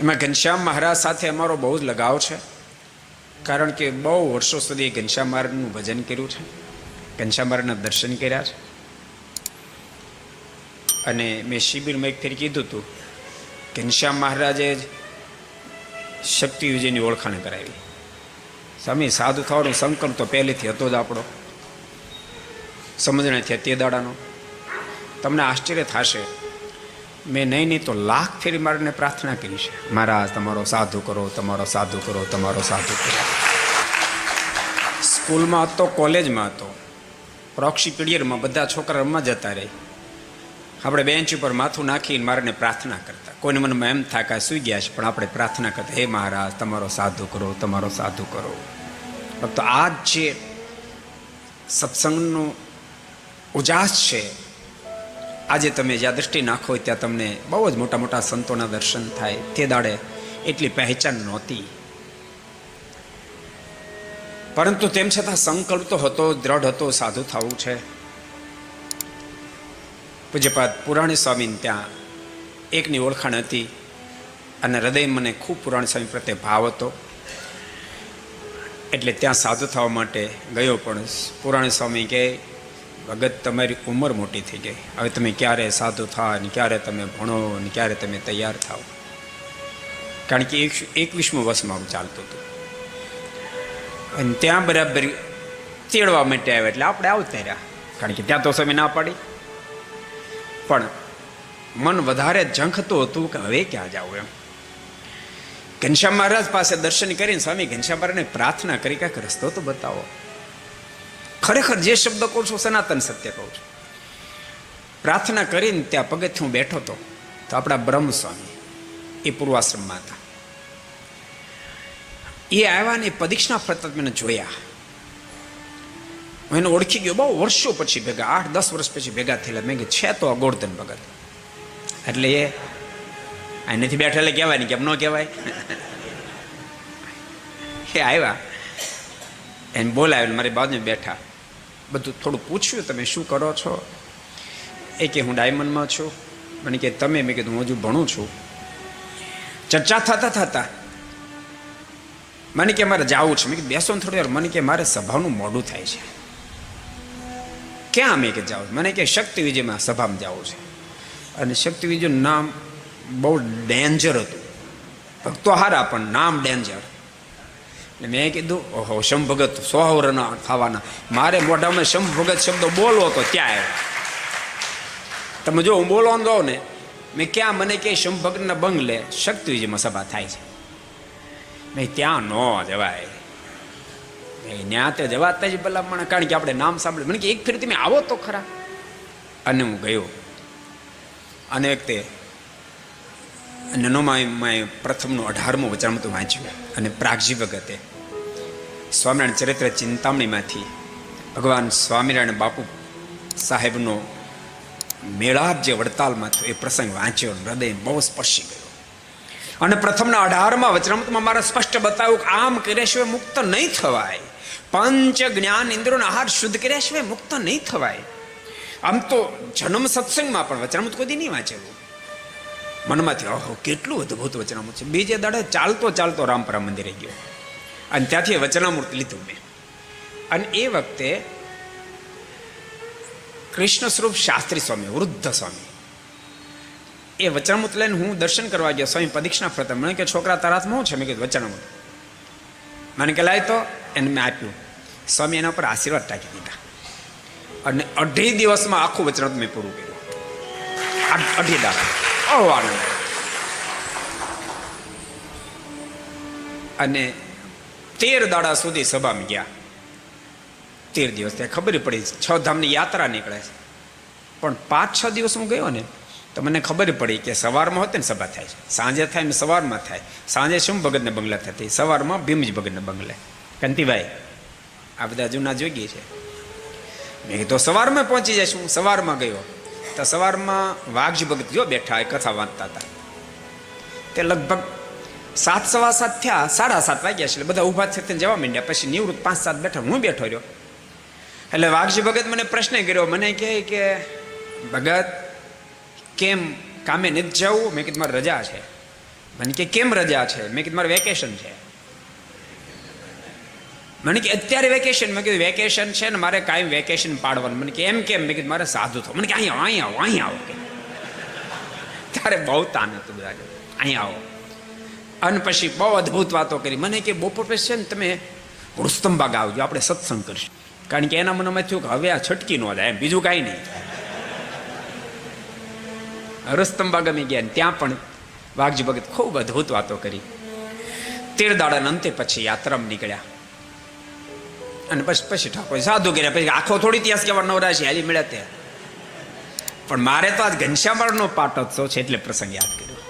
એમાં ઘનશ્યામ મહારાજ સાથે અમારો બહુ જ લગાવ છે, કારણ કે બહુ વર્ષો સુધી ઘનશ્યામ મહારાજનું ભજન કર્યું છે, ઘનશ્યામ મહારાજના દર્શન કર્યા છે. અને મેં શિબિરમાં એક ફેર કીધું હતું, ઘનશ્યામ મહારાજે જ શક્તિ વિજયની ઓળખાણ કરાવી. સ્વામી સાધુ થવાનો સંકલ્પ તો પહેલેથી હતો જ આપણો, સમજણ થયા તે દાડાનો. તમને આશ્ચર્ય થશે, મેં નહીં તો લાખ ફેરી મારીને પ્રાર્થના કરી છે, મહારાજ તમારો સાધુ કરો, તમારો સાધુ કરો, તમારો સાધુ કરો. સ્કૂલમાં હતો, કોલેજમાં હતો, પ્રોક્સી પીરિયડમાં બધા છોકરા રમવા જતા રહે, આપણે બેન્ચ ઉપર માથું નાખીને મારીને પ્રાર્થના કરતા. કોઈને મનમાં એમ થાય કે સૂઈ ગયા છે, પણ આપણે પ્રાર્થના કરતા, હે મહારાજ તમારો સાધુ કરો, તમારો સાધુ કરો. તો આ જે સત્સંગનો ઉજાસ છે, આજે તમે જ્યાં દ્રષ્ટિ નાખો ત્યાં તમને બહુ જ મોટા મોટા સંતોના દર્શન થાય. તે દાડે એટલી પહેચાન નહોતી, પરંતુ તેમ છતાં સંકલ્પ તો હતો, દ્રઢ હતો, સાધુ થવું છે. પૂજ્યપાદ પુરાણી સ્વામીને ત્યાં એકની ઓળખાણ હતી, અને હૃદય મને ખૂબ પુરાણી સ્વામી પ્રત્યે ભાવ હતો, એટલે ત્યાં સાધુ થવા માટે ગયો. પણ પુરાણી સ્વામી કહે, ભગત તમારી ઉંમર મોટી થઈ ગઈ, હવે તમે ક્યારે સાધુ થાવ ને ક્યારે તમે ભણો ને ક્યારે તમે તૈયાર થાવ. કારણ કે 21મી વર્ષમાં ચાલતું હતું, અને ત્યાં બરાબર તેડવા માટે આવ્યા, એટલે આપણે આવતા રહ્યા, કારણ કે ત્યાં તો સમય ના પાડી. પણ મન વધારે ઝંખતું હતું કે હવે ક્યાં જાવ એમ. ઘનશ્યામ મહારાજ પાસે દર્શન કરીને સ્વામી ઘનશ્યામ મહારાજને પ્રાર્થના કરી, કાંઈક રસ્તો તો બતાવો. ખરેખર જે શબ્દ કહું છું સનાતન સત્ય કહું છું. પ્રાર્થના કરીને ત્યાં પગથિયે હું બેઠો હતો, તો આપણા બ્રહ્મ સ્વામી એ પૂર્વાશ્રમમાં હતા. એ આવ્યા ને પદીક્ષણા ફરતા મને જોયા. હું એને ઓળખી ગયો, બહુ વર્ષો પછી ભેગા, 8-10 વર્ષ પછી ભેગા થયેલા. મેં કીધું છે તો આ ગોળધન ભગત. એટલે એ નથી બેઠા એટલે કહેવાય ને, કેમ ન કહેવાય. એ આવ્યા, એને બોલાવેલ, મારી બાજુમાં બેઠા, બધું થોડું પૂછ્યું, તમે શું કરો છો? એ કે હું ડાયમંડમાં છું. મને કે તમે? મેં કીધું હું હજુ ભણું છું. ચર્ચા થતા મને કે મારે જવું છે. મેં કીધું બેસો ને થોડી વાર. મને કે મારે સભાનું મોડું થાય છે. ક્યાં? મેં કે જાઉં. મને કે શક્તિ વિજયમાં સભામાં જવું છે. અને શક્તિ વિજયનું નામ બહુ ડેન્જર હતું, ભક્તો હારા પણ નામ ડેન્જર. એટલે મેં કીધું ઓહો, શંભગત 100 વર્ષના થવાના, મારે મોઢામાં શંભગત શબ્દો બોલવો તો ત્યાં આવ્યો. તમે જો હું બોલવા દઉં ને, મેં ક્યાં? મને કે શંભગતના બંગલે શક્તિ વિજયમાં સભા થાય છે. નહીં ત્યાં ન જવાય, ત્યાં તે જવાતા જ ભલામણ, કારણ કે આપણે નામ સાંભળ્યું. મને કે એક ફેર તમે આવો તો ખરા. અને હું ગયો. અને વખતે નનોમાં પ્રથમનું 18મું વચનામૃત વાંચ્યું, અને પ્રાગજી ભગતે સ્વામિનારાયણ ચરિત્ર ચિંતામણીમાંથી ભગવાન સ્વામિનારાયણ બાપુ સાહેબનો મેળાપ જે વડતાલમાં થયો એ પ્રસંગ વાંચ્યો, હૃદય બહુ સ્પર્શી ગયો. અને પ્રથમના 18મા વચનામૃતમાં મારે સ્પષ્ટ બતાવ્યું કે આમ કર્યા સિવાય મુક્ત નહીં થવાય. પંચ જ્ઞાન ઇન્દ્રિયોનો આહાર શુદ્ધ કર્યા સિવાય મુક્ત નહીં થવાય. આમ તો જન્મ સત્સંગમાં પણ વચનામૃત કોઈ નહીં વાંચેલું. મનમાંથી ઓહો, કેટલું અદભુત વચનામૃત છે. બીજે દાડે ચાલતો રામપરા મંદિરે ગયો, અને ત્યાંથી વચનામૃત લીધું મેં. અને એ વખતે કૃષ્ણ સ્વરૂપ શાસ્ત્રી સ્વામી, વૃદ્ધ સ્વામી, એ વચનામૃત લઈને હું દર્શન કરવા ગયો. સ્વામી પદીક્ષણા ફરતા. મને કે છોકરા તારા હાથમાં શું છે? મેં કીધું વચનામૃત. મને કે લાય તો. એને મેં આપ્યું. સ્વામી એના પર આશીર્વાદ ટાંકી દીધા, અને 2.5 દિવસમાં આખું વચનામૃત મેં પૂરું કર્યું. 2.5 દાડા. આનંદ. અને 13 દાડા સુધી સભામાં ગયા. 13 દિવસ ત્યાં ખબર પડી 6 ધામની યાત્રા નીકળે છે. પણ 5-6 દિવસ હું ગયો ને, તો મને ખબર પડી કે સવારમાં હોતે ને સભા થાય છે, સાંજે થાય ને સવારમાં થાય. સાંજે શું ભગતને બંગલા થતી, સવારમાં ભીમજી ભગતને બંગલે. કંતિભાઈ આ બધા જૂના જોગી છે. મેં કીધું સવારમાં પહોંચી જઈશું. સવારમાં ગયો તો સવારમાં વાઘજી ભગત જો બેઠા એ કથા વાંચતા હતા. તે લગભગ 7-7:15 થયા, 7:30 વાગ્યા છે. એટલે બધા ઊભા થઈને જવા માંડ્યા. પછી નિવૃત્ત 5-7 બેઠા, હું બેઠો રહ્યો. એટલે વાઘજી ભગત મને પ્રશ્ન કર્યો. મને કહે કે ભગત કેમ કામે નથી જવું? મેં કીધું મારી રજા છે. મને કે કેમ રજા છે? મેં કીધું મારે વેકેશન છે. મને કે અત્યારે વેકેશન? મેં કીધું વેકેશન છે ને મારે કાંઈ વેકેશન પાડવાનું. મને કે એમ કેમ? મેં કીધું મારે સાધુ થવું. મને કે અહીંયા આવો કે તારે બહુ તાન હતું બધા, અહીંયા આવો. અને પછી બહુ અદભુત વાતો કરી. મને કે બપોર પછી છે ને તમે રુસ્તમબાગ આવજો, આપણે સત્સંગ કરીશું. કારણ કે એના મનમાં થયું કે હવે આ છટકી ન જાય, એમ બીજું કાંઈ નહીં. રુસ્તમબાગ અમે ગયા, ત્યાં પણ વાઘજી ભગત ખૂબ અદભુત વાતો કરી. 13 દાડાના અંતે પછી યાત્રામાં નીકળ્યા. અને પછી ઠાકોર સાધુ કર્યા. પછી આખો થોડી ઇતિહાસ કહેવા નવરા છે, હાલી મળ્યા ત્યાં. પણ મારે તો આજ ઘનશ્યામનો પાટોત્સવ છે એટલે પ્રસંગ યાદ કર્યો.